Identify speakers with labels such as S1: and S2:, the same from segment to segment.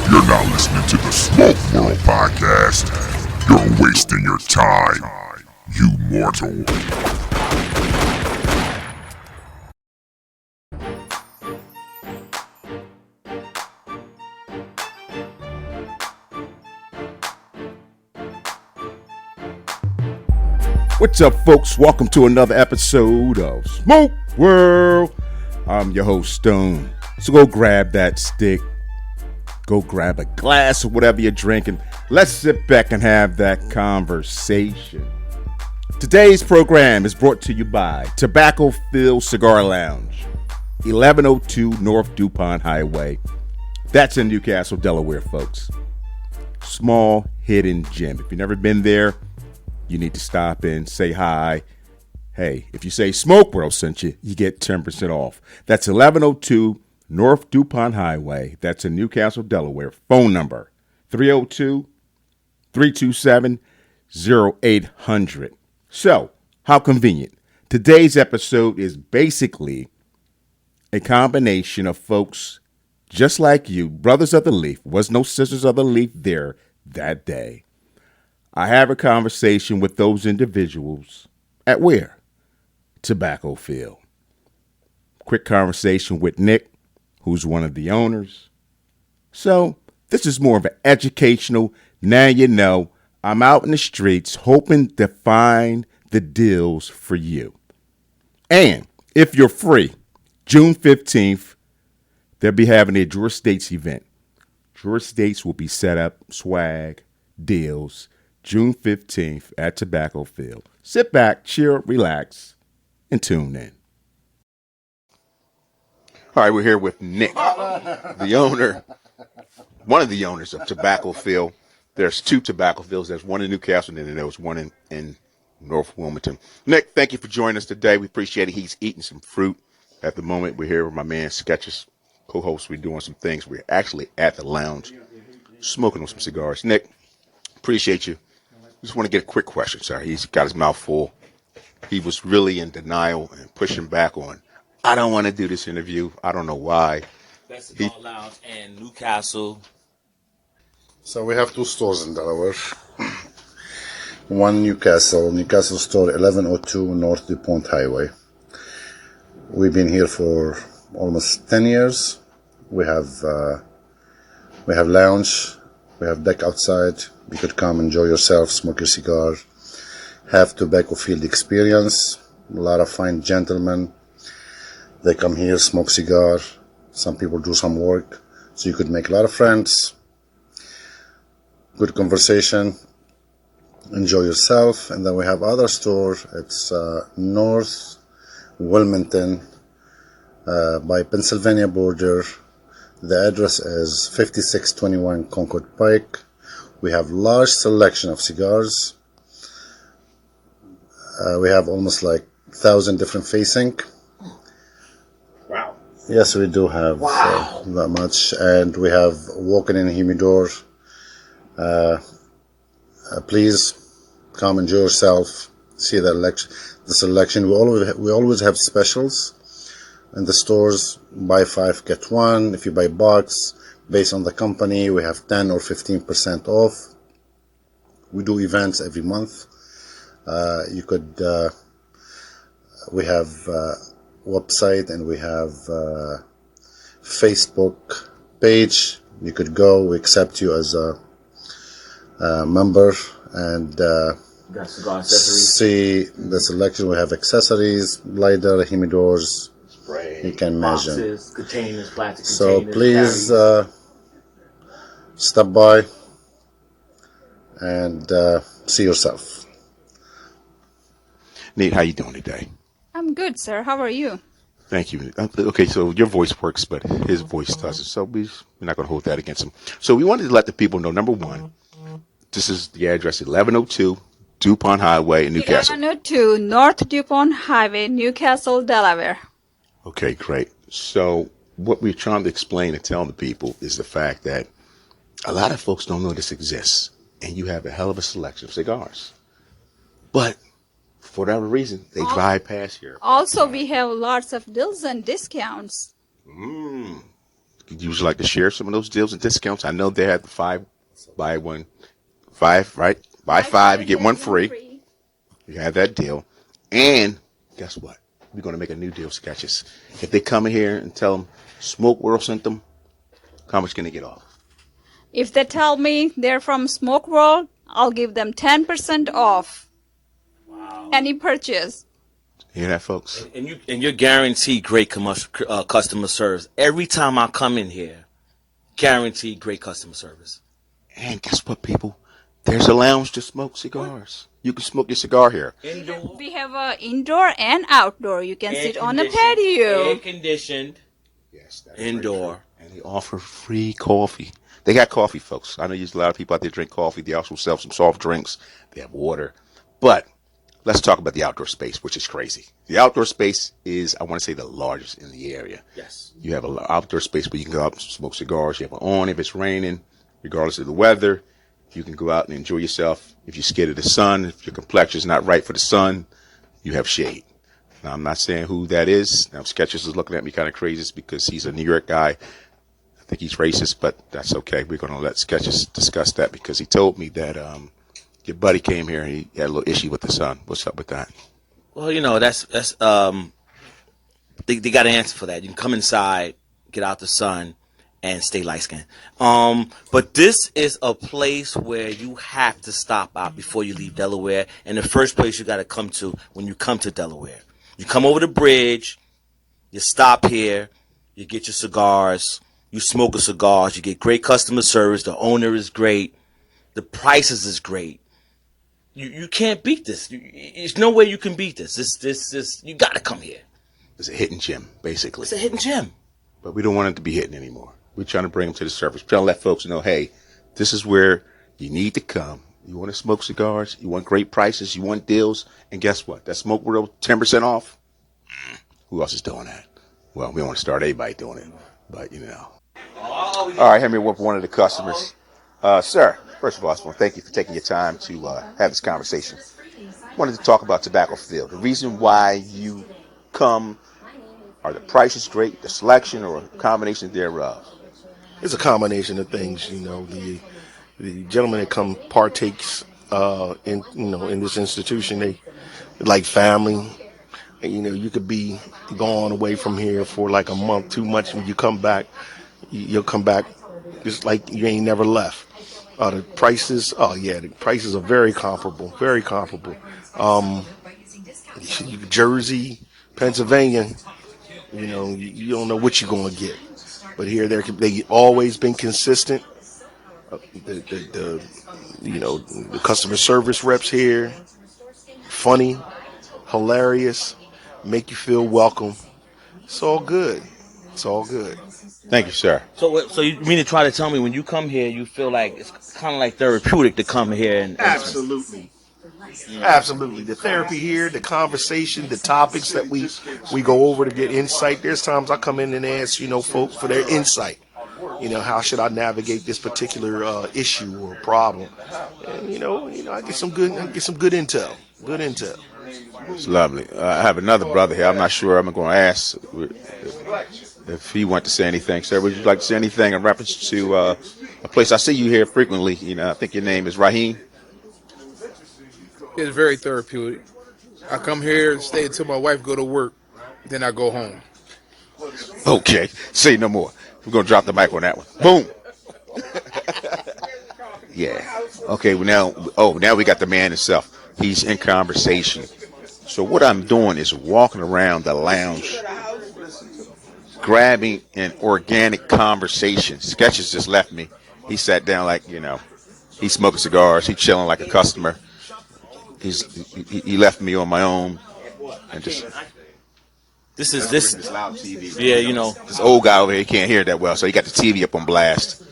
S1: If you're not listening to the Smoke World podcast, you're wasting your time, you mortal.
S2: What's up, folks? Welcome to another episode of Smoke World. I'm your host, Stone. So go grab that stick. Go grab a glass of whatever you're drinking. Let's sit back and have that conversation. Today's program is brought to you by Tobacco Field Cigar Lounge, 1102 North DuPont Highway. That's in Newcastle, Delaware, folks. Small hidden gem. If you've never been there, you need to stop in, say hi. Hey, if you say Smoke World sent you, you get 10% off. That's 1102 North DuPont Highway. That's in Newcastle, Delaware. Phone number 302-327-0800. So, how convenient. Today's episode is basically a combination of folks just like you, brothers of the leaf. Was no sisters of the leaf there that day. I have a conversation with those individuals at where? Tobacco Field. Quick conversation with Nick, who's one of the owners. So this is more of an educational, now you know, I'm out in the streets hoping to find the deals for you. And if you're free, June 15th, they'll be having a Drawer States event. Drawer States will be set up, swag, deals, June 15th at Tobacco Field. Sit back, chill, relax, and tune in. All right, we're here with Nick, the owner, one of the owners of Tobacco Field. There's two Tobacco Fields. There's one in Newcastle, and then there was one in North Wilmington. Nick, thank you for joining us today. We appreciate it. He's eating some fruit at the moment. We're here with my man Sketches, co-host. We're doing some things. We're actually at the lounge smoking on some cigars. Nick, appreciate you. Just want to get a quick question, sir. He's got his mouth full. He was really in denial and pushing back on, I don't want to do this interview. I don't know why.
S3: That's the Cigar Lounge in Newcastle.
S4: So we have two stores in Delaware. One Newcastle store, 1102 North DuPont Highway. We've been here for almost 10 years. We have lounge. We have deck outside. You could come enjoy yourself, smoke your cigar, have tobacco field experience. A lot of fine gentlemen. They come here, smoke cigar. Some people do some work. So you could make a lot of friends. Good conversation. Enjoy yourself. And then we have other store. It's North Wilmington by Pennsylvania border. The address is 5621 Concord Pike. We have large selection of cigars. We have almost like 1,000 different facing.
S3: Wow.
S4: Yes, we do have that much. And we have walk-in and humidor. Please come enjoy yourself. See the selection. We always have specials in the stores. Buy 5, get 1. If you buy box, based on the company, we have 10 or 15% off. We do events every month. We have website and we have Facebook page. You could go. We accept you as a member and see the selection. We have accessories, lighter, humidors.
S3: Spray,
S4: you can imagine.
S3: Boxes, containers, plastic
S4: so
S3: containers.
S4: So please stop by and see yourself.
S2: Nate, how you doing today?
S5: I'm good, sir. How are you?
S2: Thank you. Okay, so your voice works, but his voice doesn't. So we're not going to hold that against him. So we wanted to let the people know, number one, this is the address, 1102 DuPont Highway in Newcastle.
S5: 1102 North DuPont Highway, Newcastle, Delaware.
S2: Okay, great. So what we're trying to explain and tell the people is the fact that a lot of folks don't know this exists, and you have a hell of a selection of cigars. But for whatever reason, they drive past here.
S5: Also, we have lots of deals and discounts.
S2: usually like to share some of those deals and discounts. I know they have the 5 right? Buy 5, you get 1 free. You have that deal. And guess what? We're going to make a new deal, Sketches. If they come in here and tell them Smoke World sent them, how much can they get off?
S5: If they tell me they're from Smoke World, I'll give them 10% off any purchase.
S2: You hear that, folks?
S3: And you're guaranteed great customer service. Every time I come in here, guaranteed great customer service.
S2: And guess what, people? There's a lounge to smoke cigars. You can smoke your cigar here.
S3: Indoor.
S5: We have a indoor and outdoor. You can sit on a
S3: Air
S5: patio.
S3: conditioned.
S2: Yes,
S3: Indoor.
S2: And they offer free coffee. They got coffee, folks. I know there's a lot of people out there drink coffee. They also sell some soft drinks. They have water. But let's talk about the outdoor space, which is crazy. The outdoor space is, I want to say, the largest in the area.
S3: Yes.
S2: You have an outdoor space where you can go out and smoke cigars. You have an on if it's raining, regardless of the weather. You can go out and enjoy yourself. If you're scared of the sun, if your complexion is not right for the sun, you have shade. Now, I'm not saying who that is. Now, Sketches is looking at me kind of crazy because he's a New York guy. I think he's racist, but that's okay. We're going to let Sketches discuss that because he told me that your buddy came here and he had a little issue with the sun. What's up with that?
S3: Well, that's they got an answer for that. You can come inside, get out the sun, and stay light skinned. But this is a place where you have to stop out before you leave Delaware. And the first place you got to come to when you come to Delaware. You come over the bridge, you stop here, you get your cigars, you smoke a cigars, you get great customer service, the owner is great, the prices is great. You can't beat this. There's no way you can beat this. This you got to come here.
S2: It's a hidden gem, basically.
S3: It's a hidden gem.
S2: But we don't want it to be hidden anymore. We're trying to bring them to the surface. We're trying to let folks know, hey, this is where you need to come. You want to smoke cigars, you want great prices, you want deals, and guess what? That Smoke World 10% off? Who else is doing that? Well, we don't want to start anybody doing it, but All right, Henry, with one of the customers. Sir, first of all, I just want to thank you for taking your time to have this conversation. I wanted to talk about Tobacco Field. The reason why you come, are the prices great, the selection, or a combination thereof?
S6: It's a combination of things, the gentleman that come partakes in this institution, they like family. You could be gone away from here for like a month, 2 months. When you come back, you'll come back just like you ain't never left. The prices, the prices are very comparable, very comparable. Jersey, Pennsylvania, you don't know what you're going to get. But here, they always been consistent. The customer service reps here, funny, hilarious, make you feel welcome. It's all good. It's all good.
S2: Thank you, sir.
S3: So you mean to try to tell me when you come here, you feel like it's kind of like therapeutic to come here and
S6: Absolutely. Absolutely. The therapy here, the conversation, the topics that we go over to get insight. There's times I come in and ask, folks for their insight. How should I navigate this particular issue or problem? And I get some good intel. Good intel.
S2: It's lovely. I have another brother here. I'm not sure. I'm going to ask if he wants to say anything. Sir, would you like to say anything in reference to a place I see you here frequently? I think your name is Raheem.
S7: It's very therapeutic. I come here and stay until my wife go to work, then I go home.
S2: Okay, say no more. We're going to drop the mic on that one. Boom. Yeah. Okay, now we got the man himself. He's in conversation. So what I'm doing is walking around the lounge, grabbing an organic conversation. Sketches just left me. He sat down like, he's smoking cigars. He's chilling like a customer. He left me on my own, and just
S3: this
S2: loud TV.
S3: Yeah,
S2: this old guy over here, he can't hear that well, so he got the TV up on blast.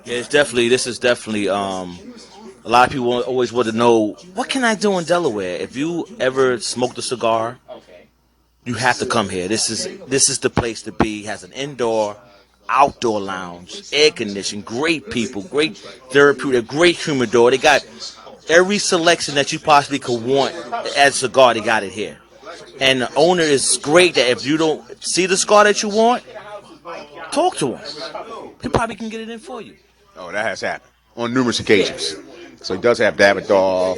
S3: Yeah, this is definitely a lot of people always want to know, what can I do in Delaware? If you ever smoked a cigar, you have to come here. This is the place to be. It has an indoor, outdoor lounge, air conditioning, great people, great therapeutic, great humidor. They got every selection that you possibly could want as a cigar, they got it here. And the owner is great that if you don't see the cigar that you want, talk to him. He probably can get it in for you.
S2: Oh, that has happened on numerous occasions. So he does have Davidoff,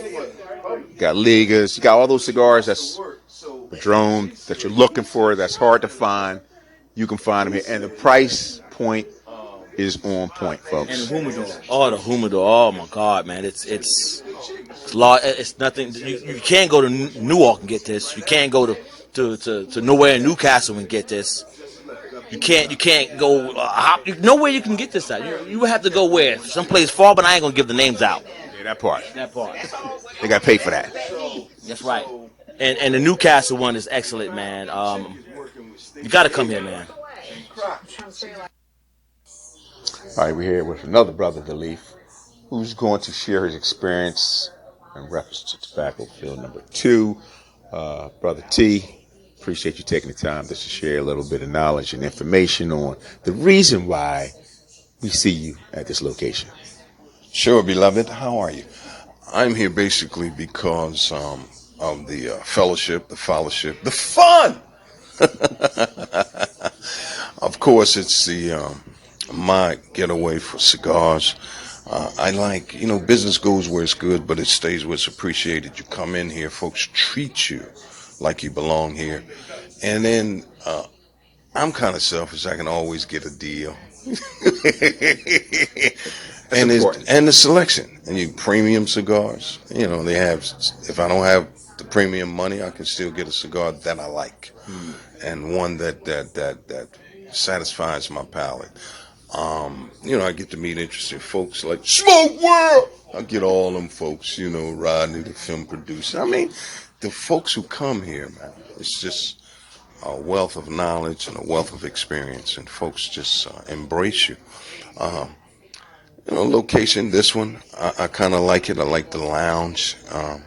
S2: got Ligas, you got all those cigars that's Padron that you're looking for, that's hard to find. You can find them here. And the price point is on point, folks.
S3: And the humidor. Oh, the humidor. Oh, my God, man. It's large. It's nothing. You can't go to Newark and get this. You can't go to nowhere in Newcastle and get this. You can't go nowhere you can get this at. You have to go where? Someplace far, but I ain't gonna give the names out.
S2: Yeah, that part. They got to pay for that.
S3: That's right. And the Newcastle one is excellent, man. You got to come here, man.
S2: All right, we're here with another brother, the Leaf, who's going to share his experience in reference to tobacco field number 2. Brother T, appreciate you taking the time just to share a little bit of knowledge and information on the reason why we see you at this location.
S8: Sure, beloved. How are you? I'm here basically because of the fellowship, the fellowship, the fun. Of course, it's my getaway for cigars. I like, business goes where it's good, but it stays where it's appreciated. You come in here, folks treat you like you belong here. And then I'm kind of selfish. I can always get a deal. And the selection. And you premium cigars. They have, if I don't have the premium money, I can still get a cigar that I like. And one that satisfies my palate. I get to meet interesting folks like Smoke World. I get all them folks, Rodney, the film producer. I mean, the folks who come here, man, it's just a wealth of knowledge and a wealth of experience, and folks just embrace you. Location, this one, I kind of like it. I like the lounge. A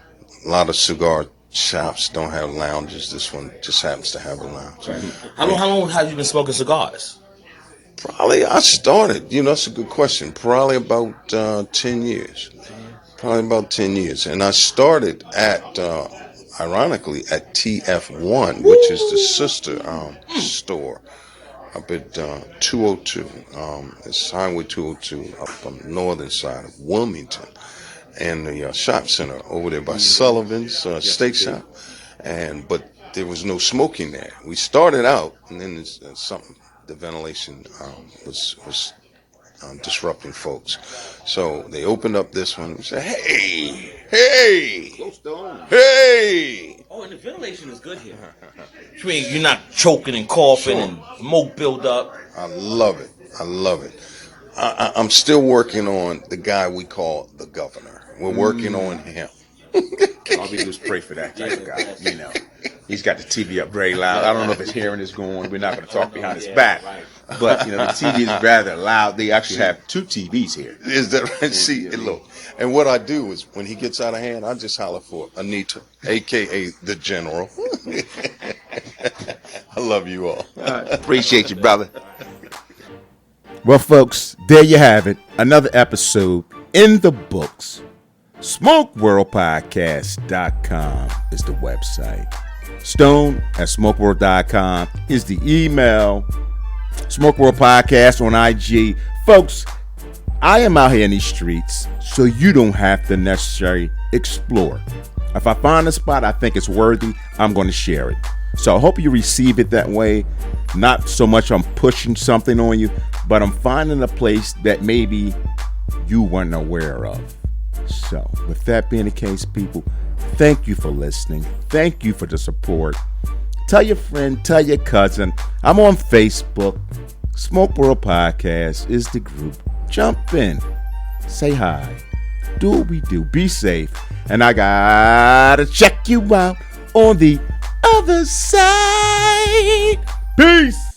S8: lot of cigar shops don't have lounges. This one just happens to have a lounge.
S3: How long have you been smoking cigars?
S8: Probably, I started, that's a good question, probably about 10 years. Probably about 10 years. And I started at, ironically, at TF1, which is the sister store up at 202. It's Highway 202 up on the northern side of Wilmington. And the shop center over there by Sullivan's Steak Shop. But there was no smoking there. We started out, and then the ventilation was disrupting folks. So they opened up this one and said, hey!
S3: Oh, and the ventilation is good here. I mean, you're not choking and coughing and smoke build up.
S8: I love it. I'm still working on the guy we call the governor. We're working on him.
S2: All we do is pray for that type of guy, He's got the TV up very loud. I don't know if his hearing is going. We're not going to talk behind his back. But, the TV is rather loud. They actually have 2 TVs here.
S8: Is that right? See, look. And what I do is when he gets out of hand, I just holler for Anita, a.k.a. the General. I love you all.
S2: Appreciate you, brother. Well, folks, there you have it. Another episode in the books. SmokeWorldPodcast.com is the website. Stone@SmokeWorld.com is the email. Smoke World Podcast on IG. Folks, I am out here in these streets, so you don't have to necessarily explore. If I find a spot I think it's worthy, I'm going to share it. So I hope you receive it that way. Not so much I'm pushing something on you, but I'm finding a place that maybe you weren't aware of. So with that being the case, people, thank you for listening. Thank you for the support. Tell your friend, tell your cousin. I'm on Facebook. Smoke World Podcast is the group. Jump in. Say hi. Do what we do. Be safe. And I gotta check you out on the other side. Peace.